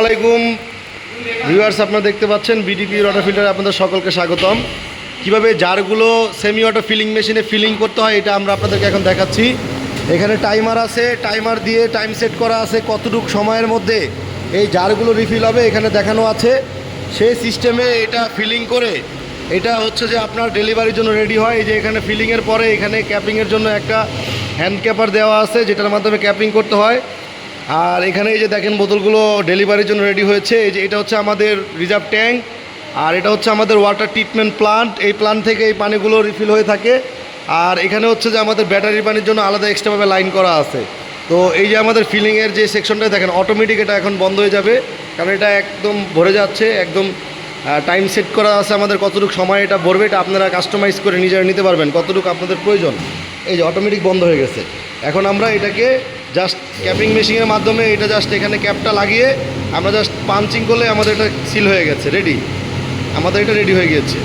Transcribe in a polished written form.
আলাইকুম ভিউয়ার্স, আপনারা দেখতে পাচ্ছেন বিডিপি ওয়াটার ফিল্টারে আপনাদের সকলকে স্বাগতম। কিভাবে জারগুলো সেমি অটো ফিলিং মেশিনে ফিলিং করতে হয় এটা আমরা আপনাদেরকে এখন দেখাচ্ছি। এখানে টাইমার আছে, টাইমার দিয়ে টাইম সেট করা আছে কতটুকু সময়ের মধ্যে এই জারগুলো রিফিল হবে এখানে দেখানো আছে। সেই সিস্টেমে এটা ফিলিং করে এটা হচ্ছে যে আপনার ডেলিভারির জন্য রেডি হয়। এই যে এখানে ফিলিংয়ের পরে এখানে ক্যাপিংয়ের জন্য একটা হ্যান্ড ক্যাপার দেওয়া আছে যেটার মাধ্যমে ক্যাপিং করতে হয়। আর এখানে এই যে দেখেন বোতলগুলো ডেলিভারির জন্য রেডি হয়েছে। এই যে এটা হচ্ছে আমাদের রিজার্ভ ট্যাঙ্ক, আর এটা হচ্ছে আমাদের ওয়াটার ট্রিটমেন্ট প্লান্ট। এই প্লান্ট থেকে এই পানিগুলো রিফিল হয়ে থাকে। আর এখানে হচ্ছে যে আমাদের ব্যাটারি পানির জন্য আলাদা এক্সট্রাভাবে লাইন করা আছে। তো এই যে আমাদের ফিলিংয়ের যে সেকশনটা দেখেন অটোমেটিক এটা এখন বন্ধ হয়ে যাবে, কারণ এটা একদম ভরে যাচ্ছে। একদম টাইম সেট করা আছে আমাদের কতটুকু সময় এটা ভরবে, এটা আপনারা কাস্টমাইজ করে নিজেরা নিতে পারবেন কতটুকু আপনাদের প্রয়োজন। এই যে অটোমেটিক বন্ধ হয়ে গেছে। এখন আমরা এটাকে জাস্ট ক্যাপিং মেশিনের মাধ্যমে এটা জাস্ট এখানে ক্যাপটা লাগিয়ে আমরা জাস্ট পাঞ্চিং করলে আমাদের এটা সিল হয়ে গেছে, রেডি। আমাদের এটা রেডি হয়ে গিয়েছে।